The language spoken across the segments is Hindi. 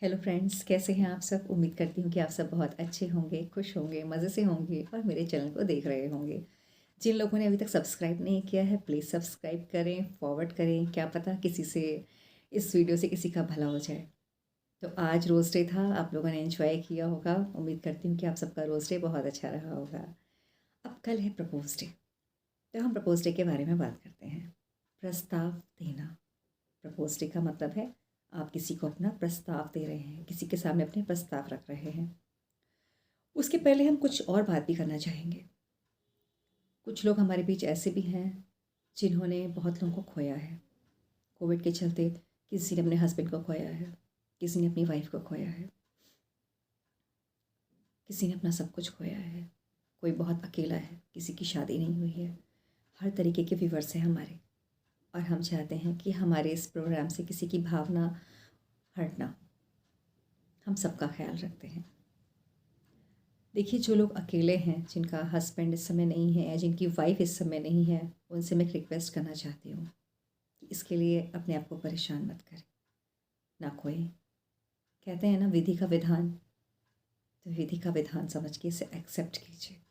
हेलो फ्रेंड्स, कैसे हैं आप सब। उम्मीद करती हूँ कि आप सब बहुत अच्छे होंगे, खुश होंगे, मज़े से होंगे और मेरे चैनल को देख रहे होंगे। जिन लोगों ने अभी तक सब्सक्राइब नहीं किया है, प्लीज़ सब्सक्राइब करें, फॉरवर्ड करें। क्या पता किसी से इस वीडियो से किसी का भला हो जाए। तो आज रोज़ डे था, आप लोगों ने एंजॉय किया होगा। उम्मीद करती हूँ कि आप सबका रोज़ डे बहुत अच्छा रहा होगा। अब कल है प्रपोज डे, तो हम प्रपोज डे के बारे में बात करते हैं। प्रस्ताव देना। प्रपोज डे का मतलब है आप किसी को अपना प्रस्ताव दे रहे हैं, किसी के सामने अपने प्रस्ताव रख रहे हैं। उसके पहले हम कुछ और बात भी करना चाहेंगे। कुछ लोग हमारे बीच ऐसे भी हैं जिन्होंने बहुत लोगों को खोया है। कोविड के चलते किसी ने अपने हस्बैंड को खोया है, किसी ने अपनी वाइफ को खोया है, किसी ने अपना सब कुछ खोया है। कोई बहुत अकेला है, किसी की शादी नहीं हुई है। हर तरीके के व्यूवर्स हैं हमारे, और हम चाहते हैं कि हमारे इस प्रोग्राम से किसी की भावना हर्ट ना हो। हम सबका ख्याल रखते हैं। देखिए, जो लोग अकेले हैं, जिनका हस्बैंड इस समय नहीं है या जिनकी वाइफ इस समय नहीं है, उनसे मैं एक रिक्वेस्ट करना चाहती हूँ कि इसके लिए अपने आप को परेशान मत करें, ना खोएं। कहते हैं ना, विधि का विधान, तो विधि का विधान समझ के इसे एक्सेप्ट कीजिए।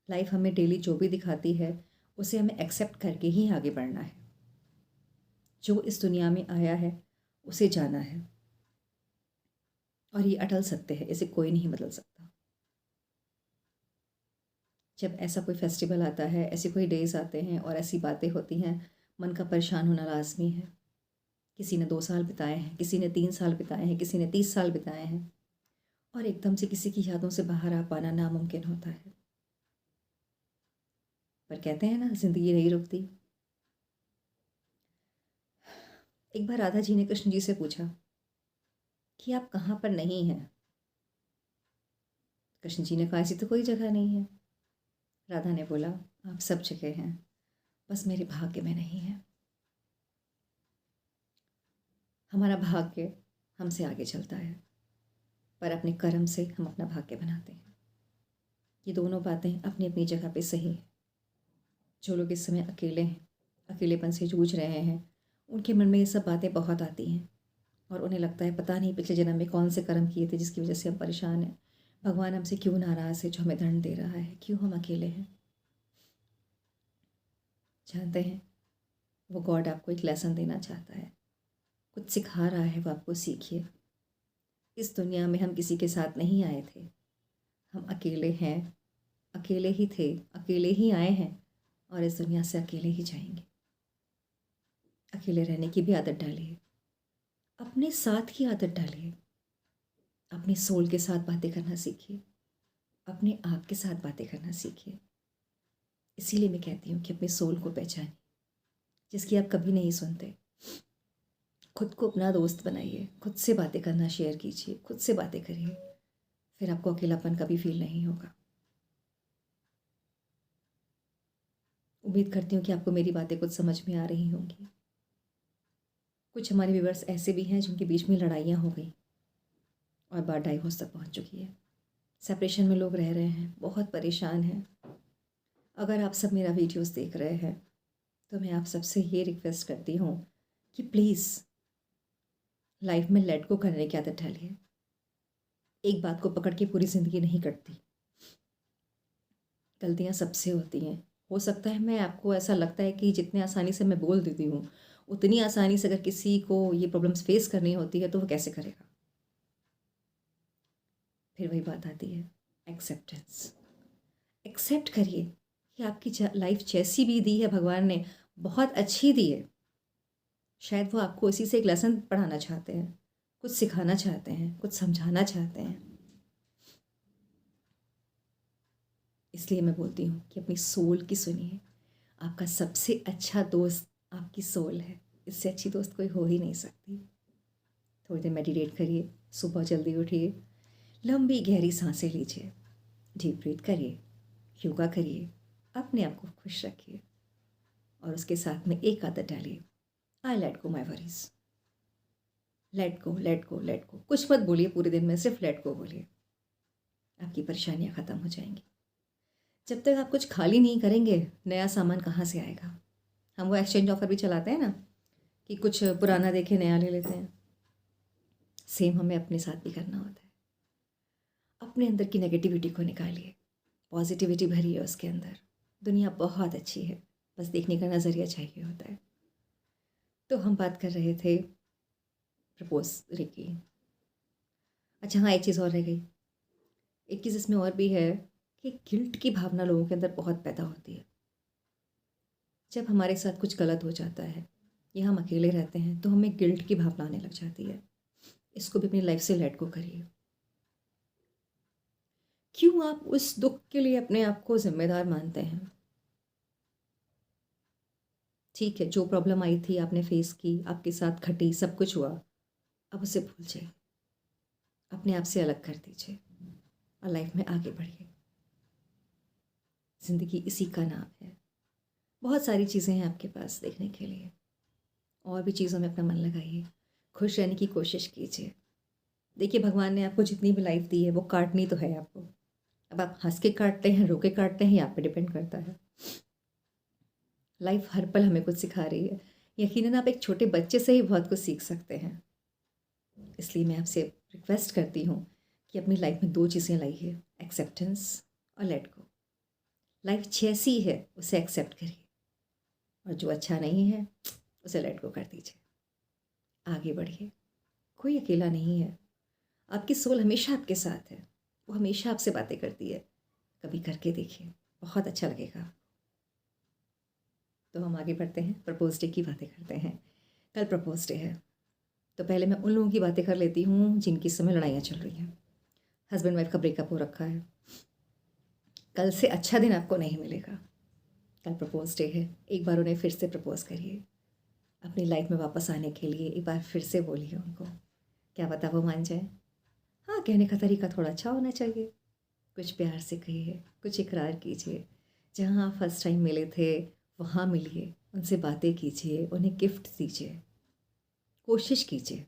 लाइफ हमें डेली जो भी दिखाती है उसे हमें एक्सेप्ट करके ही आगे बढ़ना है। जो इस दुनिया में आया है उसे जाना है, और ये अटल सत्य है, इसे कोई नहीं बदल सकता। जब ऐसा कोई फेस्टिवल आता है, ऐसे कोई डेज़ आते हैं और ऐसी बातें होती हैं, मन का परेशान होना लाज़मी है। किसी ने 2 साल बिताए हैं, किसी ने 3 साल बिताए हैं, किसी ने 30 साल बिताए हैं, और एकदम से किसी की यादों से बाहर आ पाना नामुमकिन होता है। पर कहते हैं ना, ज़िंदगी नहीं रुकती। एक बार राधा जी ने कृष्ण जी से पूछा कि आप कहाँ पर नहीं हैं। कृष्ण जी ने कहा, ऐसी तो कोई जगह नहीं है। राधा ने बोला, आप सब जगह हैं, बस मेरे भाग्य में नहीं है। हमारा भाग्य हमसे आगे चलता है, पर अपने कर्म से हम अपना भाग्य बनाते हैं। ये दोनों बातें अपनी अपनी जगह पे सही हैं। जो लोग इस समय अकेले हैं, अकेलेपन से जूझ रहे हैं, उनके मन में ये सब बातें बहुत आती हैं, और उन्हें लगता है पता नहीं पिछले जन्म में कौन से कर्म किए थे जिसकी वजह से हम परेशान हैं। भगवान हमसे क्यों नाराज़ है जो हमें दंड दे रहा है, क्यों हम अकेले हैं। जानते हैं, वो गॉड आपको एक लेसन देना चाहता है, कुछ सिखा रहा है, वो आपको सीखिए। इस दुनिया में हम किसी के साथ नहीं आए थे, हम अकेले हैं, अकेले ही थे, अकेले ही आए हैं, और इस दुनिया से अकेले ही जाएंगे। अकेले रहने की भी आदत डालिए, अपने साथ की आदत डालिए। अपने सोल के साथ बातें करना सीखिए, अपने आप के साथ बातें करना सीखिए। इसीलिए मैं कहती हूँ कि अपने सोल को पहचानिए, जिसकी आप कभी नहीं सुनते। खुद को अपना दोस्त बनाइए, खुद से बातें करना शेयर कीजिए, खुद से बातें करिए, फिर आपको अकेलापन कभी फील नहीं होगा। उम्मीद करती हूँ कि आपको मेरी बातें कुछ समझ में आ रही होंगी। कुछ हमारे व्यूवर्स ऐसे भी हैं जिनके बीच में लड़ाइयाँ हो गई और बात डाइवोर्स तक पहुँच चुकी है। सेपरेशन में लोग रह रहे हैं, बहुत परेशान हैं। अगर आप सब मेरा वीडियोस देख रहे हैं, तो मैं आप सबसे ये रिक्वेस्ट करती हूँ कि प्लीज़ लाइफ में लेट गो करने की आदत डालिए। एक बात को पकड़ के पूरी ज़िंदगी नहीं कटती। गलतियाँ सबसे होती हैं। हो सकता है, मैं आपको ऐसा लगता है कि जितने आसानी से मैं बोल देती हूँ, उतनी आसानी से अगर किसी को ये प्रॉब्लम्स फेस करनी होती है तो वो कैसे करेगा। फिर वही बात आती है, एक्सेप्टेंस। एक्सेप्ट करिए कि आपकी लाइफ जैसी भी दी है भगवान ने, बहुत अच्छी दी है। शायद वो आपको इसी से एक लेसन पढ़ाना चाहते हैं, कुछ सिखाना चाहते हैं, कुछ समझाना चाहते हैं। इसलिए मैं बोलती हूँ कि अपनी सोल की सुनिए। आपका सबसे अच्छा दोस्त आपकी सोल है, इससे अच्छी दोस्त कोई हो ही नहीं सकती। थोड़ी देर मेडिटेट करिए, सुबह जल्दी उठिए, लंबी गहरी सांसें लीजिए, डीप ब्रीथ करिए, योगा करिए, अपने आप को खुश रखिए, और उसके साथ में एक आदत डालिए, I let go my worries. Let go, let go, let go. कुछ मत बोलिए पूरे दिन में, सिर्फ लेट गो बोलिए। आपकी परेशानियाँ ख़त्म हो जाएंगी। जब तक आप कुछ खाली नहीं करेंगे, नया सामान कहाँ से आएगा। हम वो एक्सचेंज ऑफर भी चलाते हैं ना, कि कुछ पुराना देखे नया ले लेते हैं। सेम हमें अपने साथ भी करना होता है। अपने अंदर की नेगेटिविटी को निकालिए, पॉजिटिविटी भरी है उसके अंदर। दुनिया बहुत अच्छी है, बस देखने का नज़रिया चाहिए होता है। तो हम बात कर रहे थे प्रपोज की। अच्छा हाँ, एक चीज़ और रह गई। एक चीज़ इसमें और भी है कि गिल्ट की भावना लोगों के अंदर बहुत पैदा होती है। जब हमारे साथ कुछ गलत हो जाता है या हम अकेले रहते हैं तो हमें गिल्ट की भावना आने लग जाती है। इसको भी अपनी लाइफ से लेट गो करिए। क्यों आप उस दुख के लिए अपने आप को जिम्मेदार मानते हैं? ठीक है, जो प्रॉब्लम आई थी आपने फेस की, आपके साथ घटी, सब कुछ हुआ, अब उसे भूल जाइए, अपने आप से अलग कर दीजिए और लाइफ में आगे बढ़िए। ज़िंदगी इसी का नाम है। बहुत सारी चीज़ें हैं आपके पास देखने के लिए, और भी चीज़ों में अपना मन लगाइए, खुश रहने की कोशिश कीजिए। देखिए, भगवान ने आपको जितनी भी लाइफ दी है वो काटनी तो है आपको। अब आप हंस के काटते हैं, रो के काटते हैं, ये आप पे डिपेंड करता है। लाइफ हर पल हमें कुछ सिखा रही है। यकीनन आप एक छोटे बच्चे से ही बहुत कुछ सीख सकते हैं। इसलिए मैं आपसे रिक्वेस्ट करती हूँ कि अपनी लाइफ में 2 चीज़ें लाइए, एक्सेप्टेंस और लेट गो। लाइफ जैसी है उसे एक्सेप्ट करिए, और जो अच्छा नहीं है उसे लेट गो कर दीजिए। आगे बढ़िए। कोई अकेला नहीं है। आपकी सोल हमेशा आपके साथ है। वो हमेशा आपसे बातें करती है। कभी करके देखिए, बहुत अच्छा लगेगा। तो हम आगे बढ़ते हैं, प्रपोज डे की बातें करते हैं। कल प्रपोज डे है, तो पहले मैं उन लोगों की बातें कर लेती हूँ जिनकी समय लड़ाइयाँ चल रही हैं। हस्बैंड वाइफ का ब्रेकअप हो रखा है, कल से अच्छा दिन आपको नहीं मिलेगा। कल प्रपोज डे है, एक बार उन्हें फिर से प्रपोज करिए। अपनी लाइफ में वापस आने के लिए एक बार फिर से बोलिए उनको, क्या पता वो मान जाए। हाँ, कहने का तरीका थोड़ा अच्छा होना चाहिए। कुछ प्यार से कहिए, कुछ इकरार कीजिए। जहाँ आप फर्स्ट टाइम मिले थे वहाँ मिलिए, उनसे बातें कीजिए, उन्हें गिफ्ट दीजिए, कोशिश कीजिए।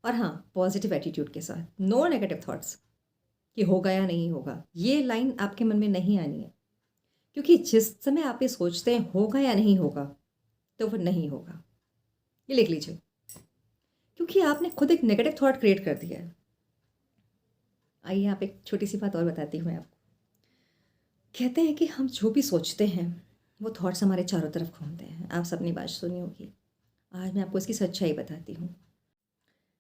और हाँ, पॉजिटिव एटीट्यूड के साथ, नो नेगेटिव थॉट्स कि होगा या नहीं होगा। ये लाइन आपके मन में नहीं आनी है, क्योंकि जिस समय आप ये सोचते हैं होगा या नहीं होगा, तो वो नहीं होगा। ये लिख लीजिए, क्योंकि आपने खुद एक नेगेटिव थॉट क्रिएट कर दिया है। आइए, आप एक छोटी सी बात और बताती हूँ मैं आपको। कहते हैं कि हम जो भी सोचते हैं वो थॉट्स हमारे चारों तरफ घूमते हैं। आप सबने बात सुनी होगी। आज मैं आपको इसकी सच्चाई बताती हूँ।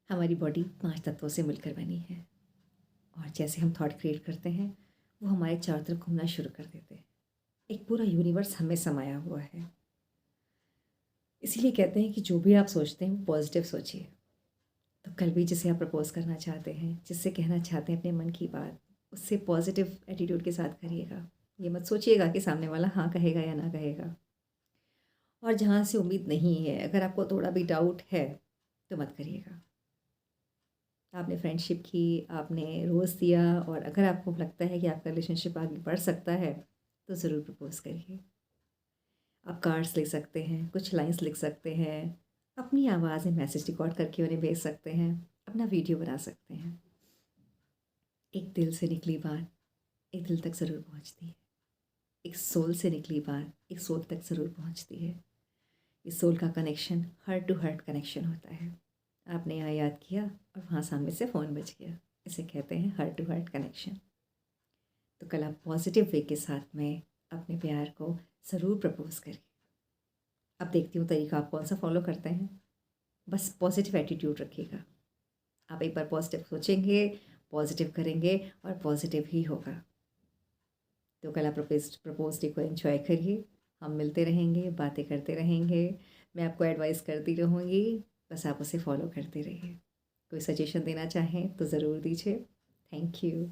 हमारी बॉडी 5 तत्वों से मिलकर बनी है, और जैसे हम थॉट क्रिएट करते हैं वो हमारे चारों तरफ घूमना शुरू कर देते हैं। एक पूरा यूनिवर्स हमें समाया हुआ है। इसीलिए कहते हैं कि जो भी आप सोचते हैं वो पॉजिटिव सोचिए। तो कल भी जिसे आप प्रपोज करना चाहते हैं, जिससे कहना चाहते हैं अपने मन की बात, उससे पॉजिटिव एटीट्यूड के साथ करिएगा। ये मत सोचिएगा कि सामने वाला हाँ कहेगा या ना कहेगा। और जहाँ से उम्मीद नहीं है, अगर आपको थोड़ा भी डाउट है तो मत करिएगा। आपने फ्रेंडशिप की, आपने रोज़ दिया, और अगर आपको लगता है कि आपका रिलेशनशिप आगे बढ़ सकता है तो ज़रूर प्रपोज करिए। आप कार्ड्स लिख सकते हैं, कुछ लाइंस लिख सकते हैं, अपनी आवाज़ में मैसेज रिकॉर्ड करके उन्हें भेज सकते हैं, अपना वीडियो बना सकते हैं। एक दिल से निकली बात एक दिल तक ज़रूर पहुंचती है। एक सोल से निकली बात एक सोल तक ज़रूर पहुंचती है। इस सोल का connection heart to heart connection होता है। आपने यहाँ याद किया और वहाँ सामने से फ़ोन बज गया। इसे कहते हैं हार्ट टू हार्ट कनेक्शन। तो कल आप पॉजिटिव वे के साथ में अपने प्यार को ज़रूर प्रपोज करिए। अब देखती हूँ तरीका आप कौन सा फॉलो करते हैं। बस पॉजिटिव एटीट्यूड रखिएगा। आप एक बार पॉजिटिव सोचेंगे, पॉजिटिव करेंगे, और पॉजिटिव ही होगा। तो कल आप प्रपोज डे को एंजॉय करिए। हम मिलते रहेंगे, बातें करते रहेंगे, मैं आपको एडवाइस करती रहूँगी, बस आप उसे फॉलो करते रहिए। कोई सजेशन देना चाहें तो ज़रूर दीजिए। Thank you.